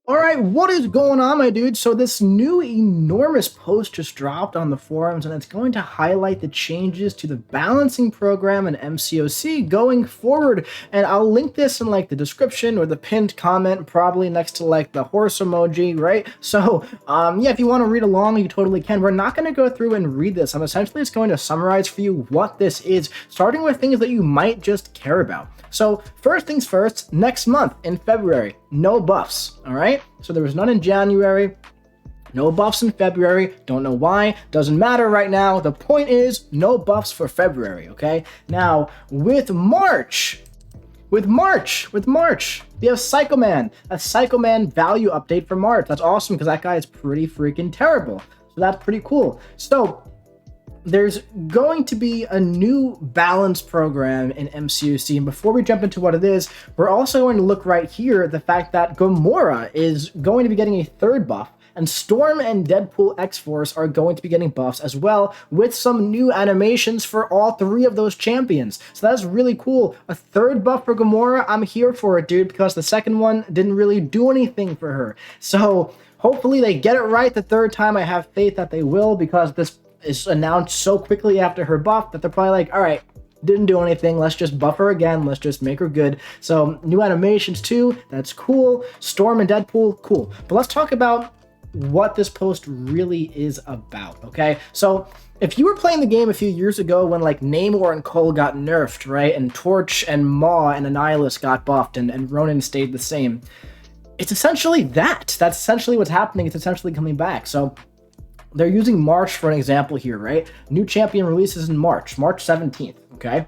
All right, what is going on, my dude? So this new enormous post just dropped on the forums, and it's going to highlight the changes to the balancing program in MCOC going forward. And I'll link this in like the description or the pinned comment, probably next to like the horse emoji, right? So yeah, if you want to read along, you totally can. We're not going to go through and read this. I'm essentially just going to summarize for you what this is, starting with things that you might just care about. So first things first, next month in February, no buffs, all right? So there was none in January, no buffs in February, don't know why, doesn't matter right now. The point is, no buffs for February, okay? Now, with March, we have Psycho Man, a Psycho Man value update for March. That's awesome because that guy is pretty freaking terrible. So that's pretty cool. So there's going to be a new balance program in MCOC, and before we jump into what it is, we're also going to look right here at the fact that Gamora is going to be getting a third buff, and Storm and Deadpool X-Force are going to be getting buffs as well, with some new animations for all three of those champions. So that's really cool. A third buff for Gamora, I'm here for it, dude, because the second one didn't really do anything for her. So hopefully they get it right the third time. I have faith that they will, because this is announced so quickly after her buff that they're probably like, all right, didn't do anything, let's just buff her again, let's just make her good. So new animations too, that's cool. Storm and Deadpool, cool. But let's talk about what this post really is about, okay? So if you were playing the game a few years ago when like Namor and Cole got nerfed, right, and Torch and Maw and Annihilus got buffed and Ronan stayed the same, it's essentially that. That's essentially what's happening. It's essentially coming back. So they're using March for an example here, right? New champion releases in March 17th, okay?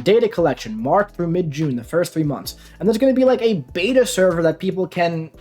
Data collection, March through mid-June, the first 3 months. And there's going to be like a beta server that people can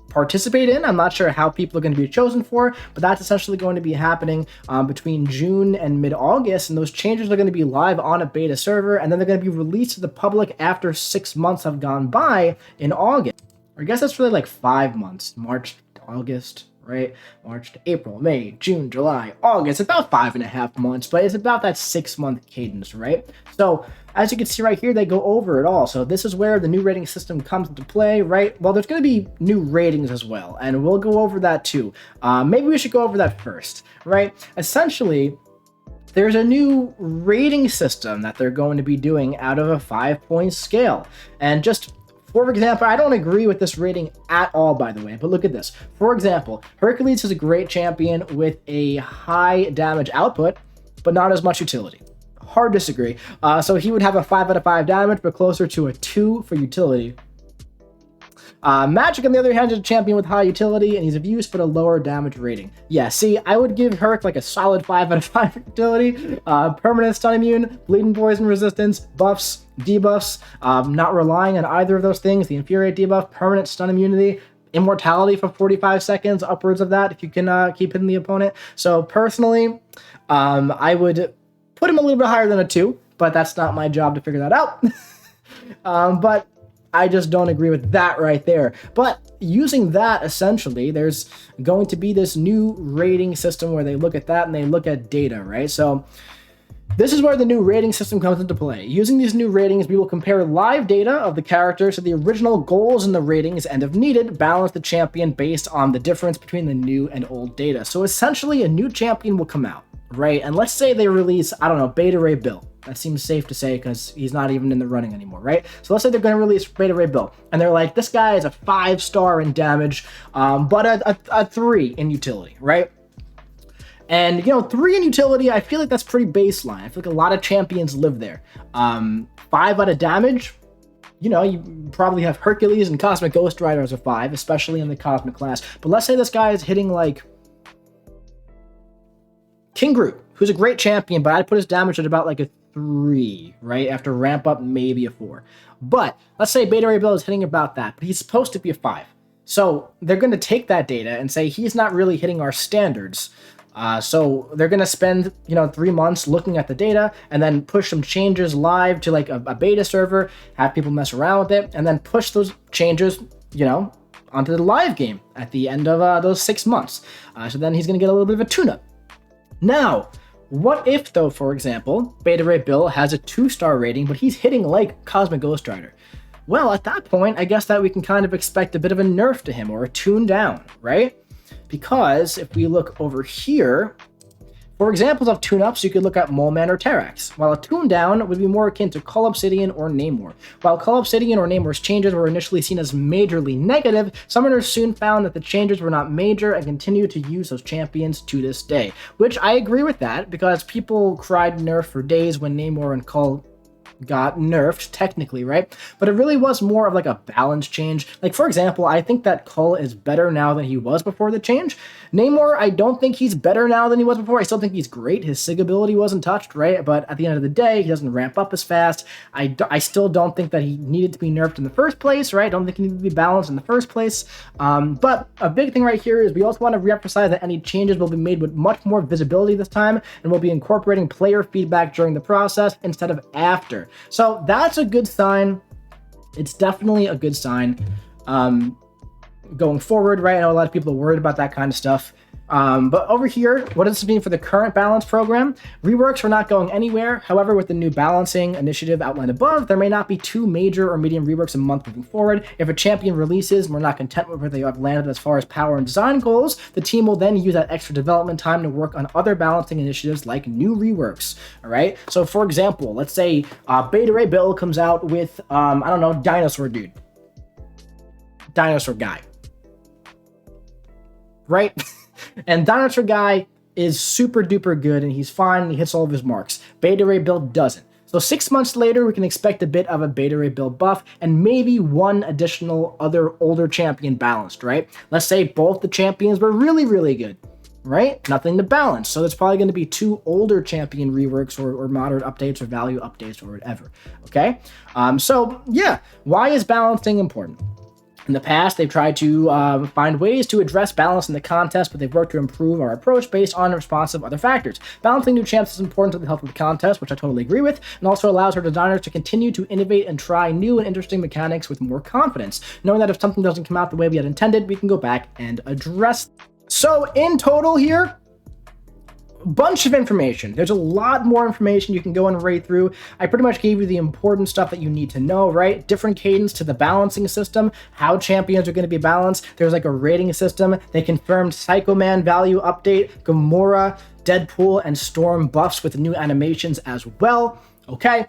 participate in. I'm not sure how people are going to be chosen for, but that's essentially going to be happening between June and mid-August, and those changes are going to be live on a beta server, and then they're going to be released to the public after 6 months have gone by in August. Or I guess that's really like 5 months, March to August, right? March to April, May, June, July, August, about 5.5 months, but it's about that 6-month cadence, right? So as you can see right here, they go over it all. So this is where the new rating system comes into play, right? Well, there's going to be new ratings as well, and we'll go over that too. Maybe we should go over that first, right? Essentially, there's a new rating system that they're going to be doing out of a 5-point scale. And just for example, I don't agree with this rating at all, by the way, but look at this. For example, Hercules is a great champion with a high damage output, but not as much utility. Hard disagree. So he would have a 5 out of 5 damage, but closer to a 2 for utility. Magic, on the other hand, is a champion with high utility and he's of use but a lower damage rating. Yeah, see, I would give Herc like a solid 5 out of 5 utility. Permanent stun immune, bleeding poison resistance, buffs, debuffs, not relying on either of those things. The infuriate debuff, permanent stun immunity, immortality for 45 seconds, upwards of that if you can keep hitting the opponent. So personally, I would put him a little bit higher than a 2, but that's not my job to figure that out. But I just don't agree with that right there. But using that, essentially, there's going to be this new rating system where they look at that and they look at data, right? So this is where the new rating system comes into play. Using these new ratings, we will compare live data of the characters to the original goals in the ratings, and if needed, balance the champion based on the difference between the new and old data. So essentially, a new champion will come out, right? And let's say they release, I don't know, Beta Ray Bill. That seems safe to say because he's not even in the running anymore, right? So let's say they're going to release Beta Ray Bill, and they're like, this guy is a 5-star in damage, but a 3 in utility, right? And, 3 in utility, I feel like that's pretty baseline. I feel like a lot of champions live there. 5 out of damage, you probably have Hercules and Cosmic Ghost Rider as a 5, especially in the Cosmic class. But let's say this guy is hitting like King Groot, who's a great champion, but I'd put his damage at about like a 3, right? After ramp up, maybe a 4. But let's say Beta Ray Bill is hitting about that, but he's supposed to be a 5. So they're going to take that data and say he's not really hitting our standards. So they're going to spend, 3 months looking at the data and then push some changes live to like a beta server, have people mess around with it, and then push those changes, onto the live game at the end of those 6 months. So then he's going to get a little bit of a tune-up. Now, what if, though, for example, Beta Ray Bill has a 2-star rating, but he's hitting like Cosmic Ghost Rider? well, at that point, I guess that we can kind of expect a bit of a nerf to him or a tune down, right? Because if we look over here, for examples of tune-ups, you could look at Moleman or Terrax, while a tune-down would be more akin to Cull Obsidian or Namor. While Cull Obsidian or Namor's changes were initially seen as majorly negative, summoners soon found that the changes were not major and continue to use those champions to this day. Which I agree with that, because people cried nerf for days when Namor and Cull got nerfed, technically, right? But it really was more of like a balance change. Like, for example, I think that Cull is better now than he was before the change. Namor, I don't think he's better now than he was before. I still think he's great. His SIG ability wasn't touched, right? But at the end of the day, he doesn't ramp up as fast. I still don't think that he needed to be nerfed in the first place, right? I don't think he needed to be balanced in the first place. But a big thing right here is we also want to reemphasize that any changes will be made with much more visibility this time, and we'll be incorporating player feedback during the process instead of after. So that's a good sign. It's definitely a good sign going forward, right? I know a lot of people are worried about that kind of stuff. But over here, what does this mean for the current balance program? Reworks are not going anywhere. However, with the new balancing initiative outlined above, there may not be 2 major or medium reworks a month moving forward. If a champion releases and we're not content with where they have landed as far as power and design goals, the team will then use that extra development time to work on other balancing initiatives like new reworks. All right. So for example, let's say Beta Ray Bill comes out with, I don't know, Dinosaur Dude. Dinosaur Guy. Right? And Dinosaur Guy is super duper good and he's fine and he hits all of his marks. Beta Ray build doesn't. So 6 months later, we can expect a bit of a Beta Ray build buff and maybe one additional other older champion balanced, right? Let's say both the champions were really, really good, right? Nothing to balance. So there's probably going to be 2 older champion reworks or moderate updates or value updates or whatever, okay? So yeah, why is balancing important? In the past, they've tried to find ways to address balance in the contest, but they've worked to improve our approach based on the response of other factors. Balancing new champs is important to the health of the contest, which I totally agree with, and also allows our designers to continue to innovate and try new and interesting mechanics with more confidence, knowing that if something doesn't come out the way we had intended, we can go back and address. So in total here, bunch of information. There's a lot more information you can go and read through. I pretty much gave you the important stuff that you need to know, right? Different cadence to the balancing system, how champions are going to be balanced. There's like a rating system. They confirmed Psycho Man value update, Gamora, Deadpool, and Storm buffs with new animations as well. Okay.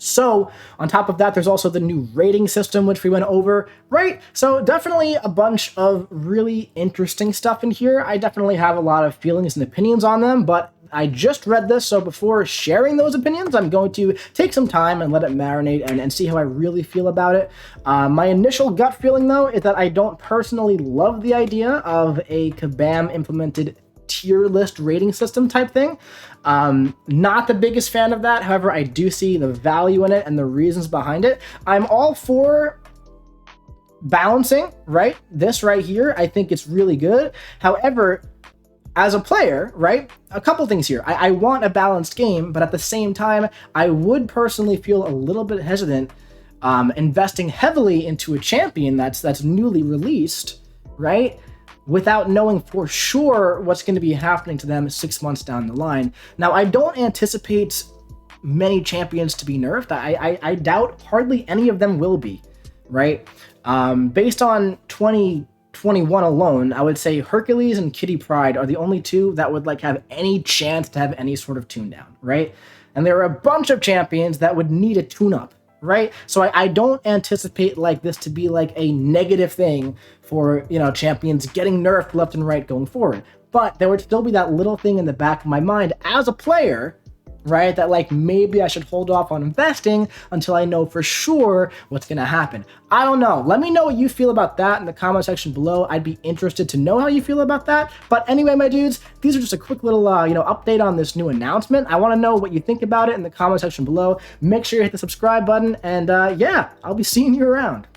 So on top of that, there's also the new rating system, which we went over, right? So definitely a bunch of really interesting stuff in here. I definitely have a lot of feelings and opinions on them, but I just read this, so before sharing those opinions, I'm going to take some time and let it marinate and see how I really feel about it. My initial gut feeling, though, is that I don't personally love the idea of a Kabam implemented tier list rating system type thing. Not the biggest fan of that. However, I do see the value in it and the reasons behind it. I'm all for balancing, right? This right here, I think it's really good. However, as a player, right, a couple things here. I want a balanced game, but at the same time, I would personally feel a little bit hesitant investing heavily into a champion that's newly released, right? Without knowing for sure what's going to be happening to them 6 months down the line. Now, I don't anticipate many champions to be nerfed. I doubt hardly any of them will be, right? Based on 2021 alone, I would say Hercules and Kitty Pryde are the only 2 that would like have any chance to have any sort of tune down, right? And there are a bunch of champions that would need a tune up, right? So I don't anticipate like this to be like a negative thing for, you know, champions getting nerfed left and right going forward. But there would still be that little thing in the back of my mind as a player, right, that like maybe I should hold off on investing until I know for sure what's going to happen. I don't know. Let me know what you feel about that in the comment section below. I'd be interested to know how you feel about that. But anyway, my dudes, these are just a quick little, update on this new announcement. I want to know what you think about it in the comment section below. Make sure you hit the subscribe button and yeah, I'll be seeing you around.